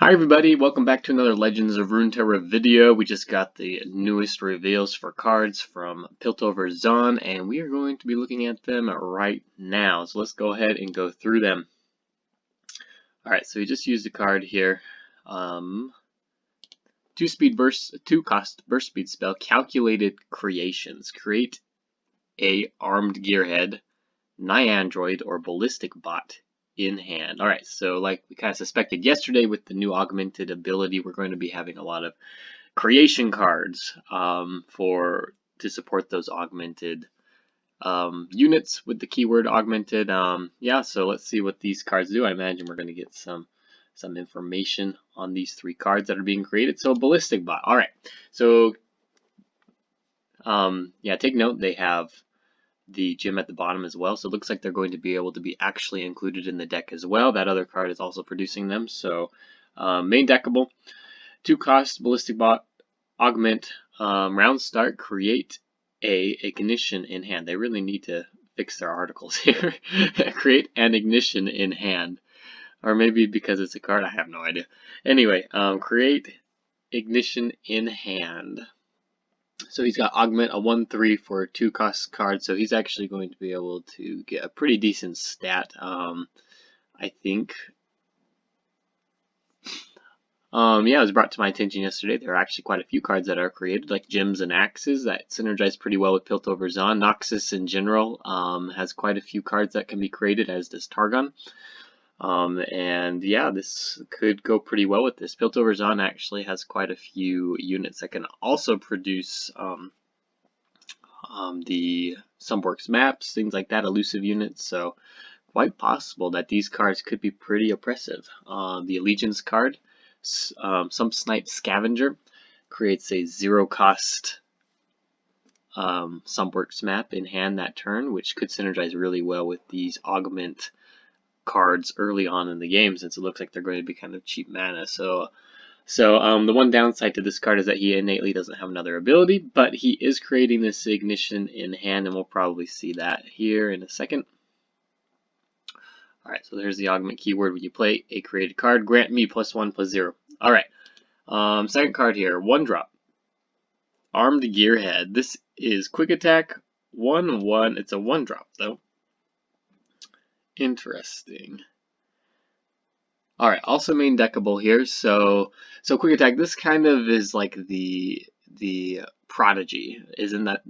Hi everybody, welcome back to another Legends of Runeterra video. We just got the newest reveals for cards from Piltover and Zaun, and we are going to be looking at them right now. So let's go ahead and go through them. Alright, so we just used a card here. 2-cost burst speed spell, Calculated Creations. Create a armed gearhead, Nyandroid, or Ballistic Bot in hand. Alright, so like we kind of suspected yesterday with the new augmented ability, we're going to be having a lot of creation cards to support those augmented units with the keyword augmented. Yeah, so let's see what these cards do. I imagine we're going to get some information on these three cards that are being created. So Ballistic Bot. Alright, so yeah, take note they have the gem at the bottom as well, so it looks like they're going to be able to be actually included in the deck as well. That other card is also producing them, so main deckable. 2-cost Ballistic Bot, augment, round start, create a ignition in hand. They really need to fix their articles here. Create an ignition in hand, or maybe because it's a card, I have no idea. Anyway, create ignition in hand. So he's got augment, a 1/3 for a 2-cost card, so he's actually going to be able to get a pretty decent stat, I think. Yeah, it was brought to my attention yesterday. There are actually quite a few cards that are created, like gems and axes, that synergize pretty well with Piltover Zaun. Noxus in general has quite a few cards that can be created, as does Targon. And yeah, this could go pretty well with this. Piltover Zaun actually has quite a few units that can also produce the Sunworks maps, things like that, elusive units, so quite possible that these cards could be pretty oppressive. The Allegiance card, some Snipe Scavenger, creates a 0-cost Sunworks map in hand that turn, which could synergize really well with these augment cards early on in the game, since it looks like they're going to be kind of cheap mana. So the one downside to this card is that he innately doesn't have another ability, but he is creating this ignition in hand, and we'll probably see that here in a second. Alright, so there's the augment keyword. When you play a created card, grant me +1/+0. Alright, second card here, 1-drop. Armed Gearhead. This is quick attack, 1/1. It's a 1-drop though. Interesting. Alright, also main deckable here, so quick attack, this kind of is like the Prodigy. Isn't that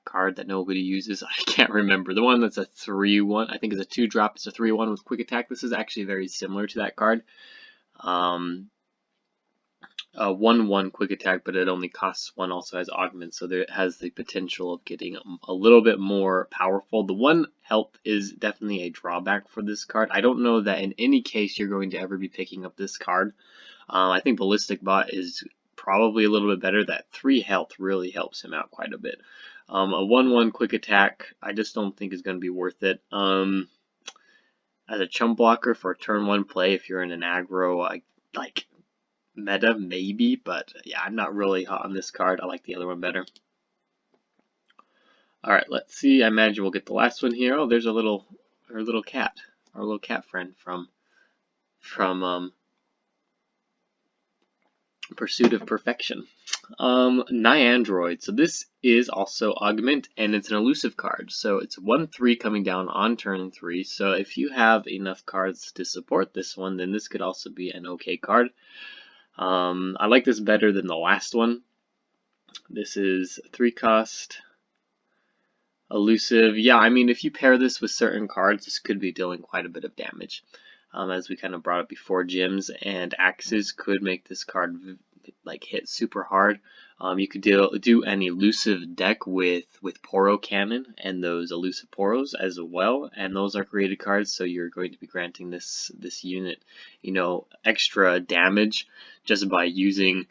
card that nobody uses? I can't remember. The one that's a 3/1, I think is a 2-drop, it's a 3/1 with quick attack. This is actually very similar to that card. A 1/1 quick attack, but it only costs 1, also has augment, so it has the potential of getting a little bit more powerful. The 1 health is definitely a drawback for this card. I don't know that in any case you're going to ever be picking up this card. I think Ballistic Bot is probably a little bit better. That 3 health really helps him out quite a bit. A 1/1 quick attack, I just don't think is going to be worth it. As a chump blocker for turn 1 play, if you're in an aggro, like meta, maybe, but yeah, I'm not really hot on this card. I like the other one better. Alright, let's see. I imagine we'll get the last one here. Oh, there's our little cat. Our little cat friend from Pursuit of Perfection. Nyandroid. So this is also augment, and it's an elusive card. So it's 1/3 coming down on turn 3. So if you have enough cards to support this one, then this could also be an okay card. I like this better than the last one. This is 3-cost elusive. Yeah, I mean, if you pair this with certain cards, this could be dealing quite a bit of damage. As we kind of brought up before, gems and axes could make this card like hit super hard. You could do an elusive deck with Poro Cannon and those elusive Poros as well, and those are created cards, so you're going to be granting this unit, extra damage just by using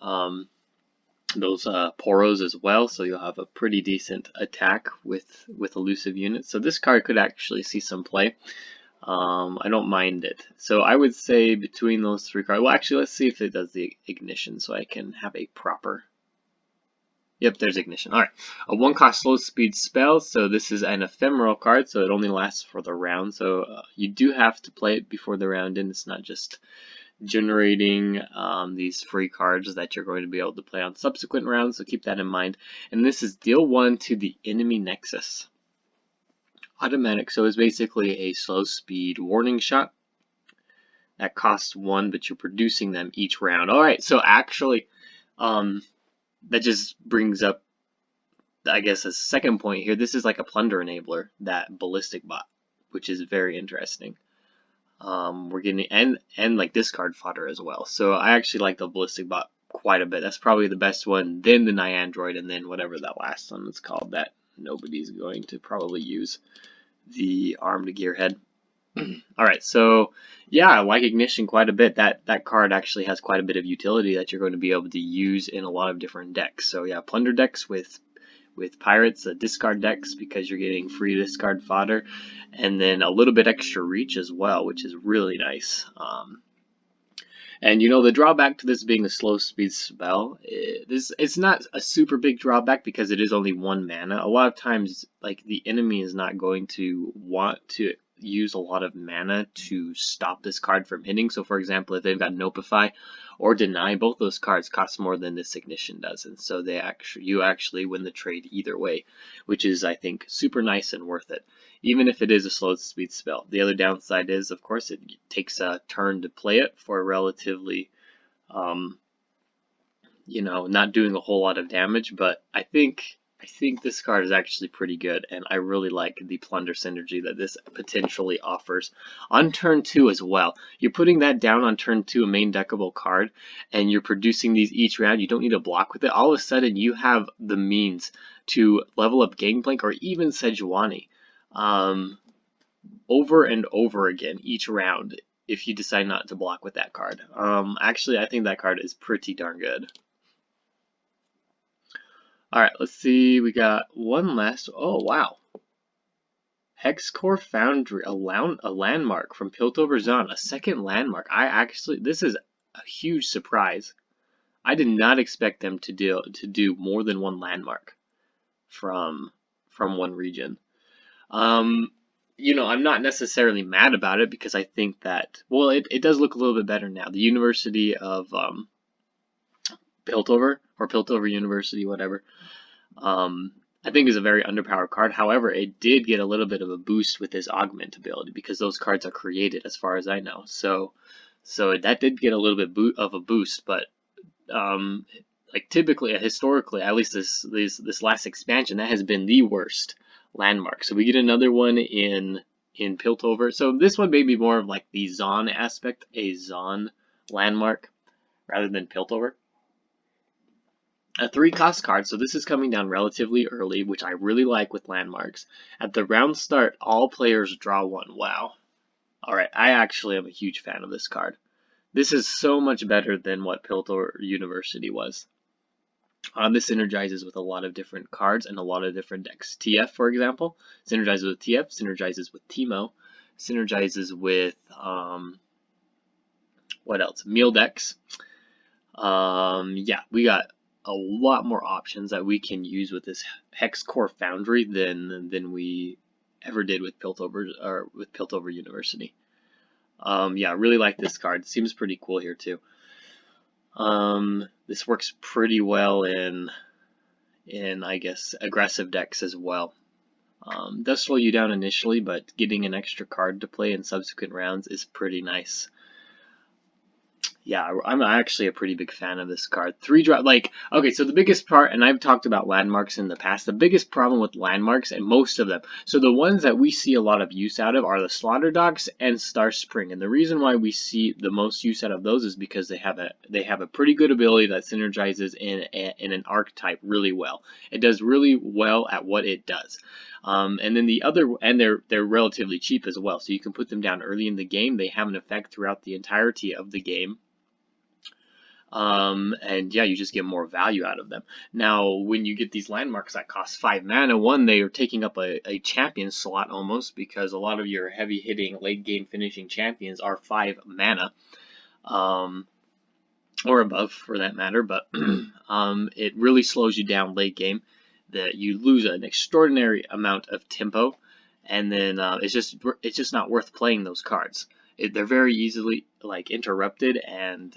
those Poros as well, so you'll have a pretty decent attack with elusive units. So this card could actually see some play. I don't mind it. So I would say between those 3 cards, well, actually, let's see if it does the ignition so I can have a proper. Yep, there's ignition. Alright, a 1-cost slow speed spell. So this is an ephemeral card, so it only lasts for the round. So you do have to play it before the round ends. It's not just generating these free cards that you're going to be able to play on subsequent rounds, so keep that in mind. And this is deal 1 to the enemy nexus. Automatic, so it's basically a slow speed warning shot that costs 1, but you're producing them each round. Alright, so actually, that just brings up, I guess, a second point here. This is like a plunder enabler, that Ballistic Bot, which is very interesting. We're getting and like discard fodder as well. So I actually like the Ballistic Bot quite a bit. That's probably the best one, then the Nyandroid, and then whatever that last one is called that nobody's going to probably use, the armed gearhead. Alright, so yeah, I like Ignition quite a bit. That card actually has quite a bit of utility that you're going to be able to use in a lot of different decks. So yeah, plunder decks with pirates, discard decks because you're getting free discard fodder, and then a little bit extra reach as well, which is really nice. And you know, the drawback to this being a slow speed spell, it's not a super big drawback because it is only 1 mana. A lot of times, like, the enemy is not going to want to use a lot of mana to stop this card from hitting. So for example, if they've got Notify or Deny, both those cards cost more than this Ignition does, and so you actually win the trade either way, which is, I think, super nice and worth it, even if it is a slow speed spell. The other downside is, of course, it takes a turn to play it for relatively, you know, not doing a whole lot of damage, but I think this card is actually pretty good, and I really like the plunder synergy that this potentially offers on turn 2 as well. You're putting that down on turn 2, a main deckable card, and you're producing these each round. You don't need to block with it. All of a sudden, you have the means to level up Gangplank or even Sejuani over and over again each round if you decide not to block with that card. Actually, I think that card is pretty darn good. Alright, let's see. We got one last. Oh, wow. Hexcore Foundry, a landmark from Piltover and Zaun, a second landmark. This is a huge surprise. I did not expect them to do more than 1 landmark from one region. You know, I'm not necessarily mad about it because I think that, well, it does look a little bit better now. The University of Piltover, or Piltover University, whatever, I think is a very underpowered card. However, it did get a little bit of a boost with this augment ability because those cards are created, as far as I know. So that did get a little bit of a boost, but like typically, historically, at least this last expansion, that has been the worst landmark. So we get another one in Piltover. So this one may be more of like the Zaun aspect, a Zaun landmark rather than Piltover. A 3-cost card, so this is coming down relatively early, which I really like with landmarks. At the round start, all players draw 1. Wow. Alright, I actually am a huge fan of this card. This is so much better than what Piltover University was. This synergizes with a lot of different cards and a lot of different decks. TF, for example, synergizes with TF, synergizes with Teemo, synergizes with, what else? Meal decks. Yeah, we got a lot more options that we can use with this Hexcore Foundry than we ever did with Piltover University. Yeah, I really like this card. Seems pretty cool here too. This works pretty well in I guess aggressive decks as well. Does slow you down initially, but getting an extra card to play in subsequent rounds is pretty nice. Yeah, I'm actually a pretty big fan of this card. 3-drop, like, okay, so the biggest part, and I've talked about landmarks in the past, the biggest problem with landmarks, and most of them, so the ones that we see a lot of use out of are the Slaughter Dogs and Star Spring, and the reason why we see the most use out of those is because they have a pretty good ability that synergizes in an archetype really well. It does really well at what it does. And then they're relatively cheap as well, so you can put them down early in the game. They have an effect throughout the entirety of the game. And yeah, you just get more value out of them. Now, when you get these landmarks that cost 5 mana, one, they are taking up a champion slot almost, because a lot of your heavy hitting, late game finishing champions are 5 mana, or above for that matter, but it really slows you down late game. That you lose an extraordinary amount of tempo, and then it's just not worth playing those cards. they're very easily like interrupted and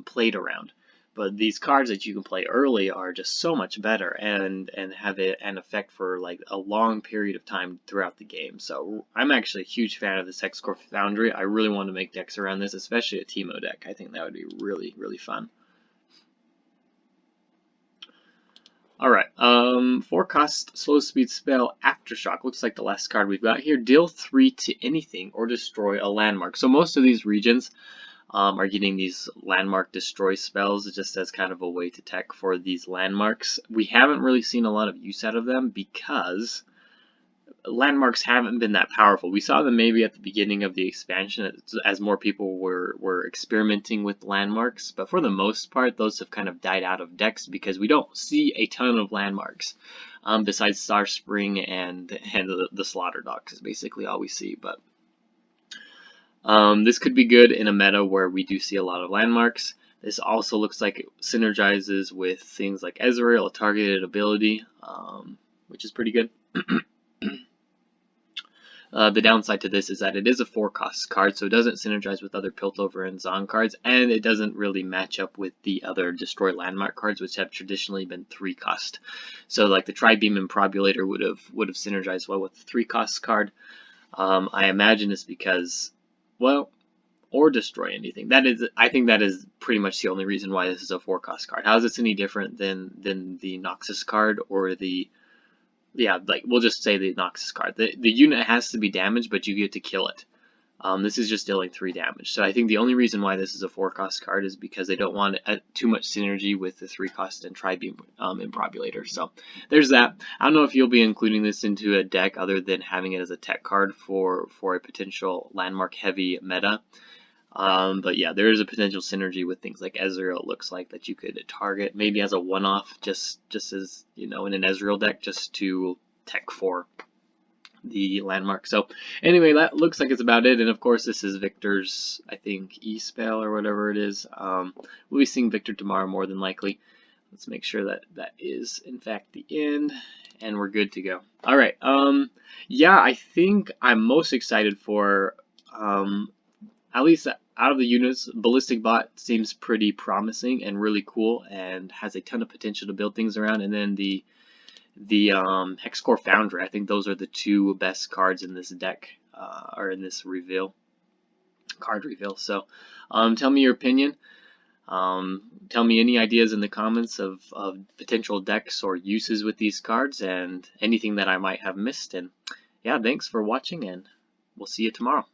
played around. But these cards that you can play early are just so much better and have an effect for like a long period of time throughout the game. So I'm actually a huge fan of this Hexcore Foundry. I really want to make decks around this, especially a Teemo deck. I think that would be really, really fun. Alright, 4-cost slow speed spell Aftershock. Looks like the last card we've got here. Deal 3 to anything or destroy a landmark. So most of these regions are getting these landmark destroy spells just as kind of a way to tech for these landmarks. We haven't really seen a lot of use out of them because landmarks haven't been that powerful. We saw them maybe at the beginning of the expansion as more people were experimenting with landmarks, but for the most part those have kind of died out of decks because we don't see a ton of landmarks besides Star Spring and the Slaughter Dogs is basically all we see. But this could be good in a meta where we do see a lot of landmarks. This also looks like it synergizes with things like Ezreal, a targeted ability, which is pretty good. The downside to this is that it is a 4-cost card, so it doesn't synergize with other Piltover and Zaun cards, and it doesn't really match up with the other Destroy Landmark cards, which have traditionally been 3-cost. So, like the Tri-Beam Improbulator would have synergized well with the 3-cost card. I imagine it's because, well, or destroy anything. I think that is pretty much the only reason why this is a 4-cost card. How is this any different than the Noxus card or the like we'll just say the Noxus card. The unit has to be damaged, but you get to kill it. This is just dealing 3 damage. So I think the only reason why this is a 4-cost card is because they don't want too much synergy with the 3-cost and Tri-Beam Improbulator. So there's that. I don't know if you'll be including this into a deck other than having it as a tech card for a potential landmark heavy meta. But yeah, there is a potential synergy with things like Ezreal. It looks like that you could target maybe as a one-off, just as in an Ezreal deck, just to tech for the landmark. So anyway, that looks like it's about it. And of course, this is Victor's, I think, E-spell or whatever it is. We'll be seeing Victor tomorrow more than likely. Let's make sure that that is in fact the end, and we're good to go. All right. Yeah, I think I'm most excited for at least out of the units, Ballistic Bot seems pretty promising and really cool and has a ton of potential to build things around. And then the Hexcore Foundry, I think those are the 2 best cards in this deck, or in this card reveal. So tell me your opinion. Tell me any ideas in the comments of potential decks or uses with these cards and anything that I might have missed. And yeah, thanks for watching, and we'll see you tomorrow.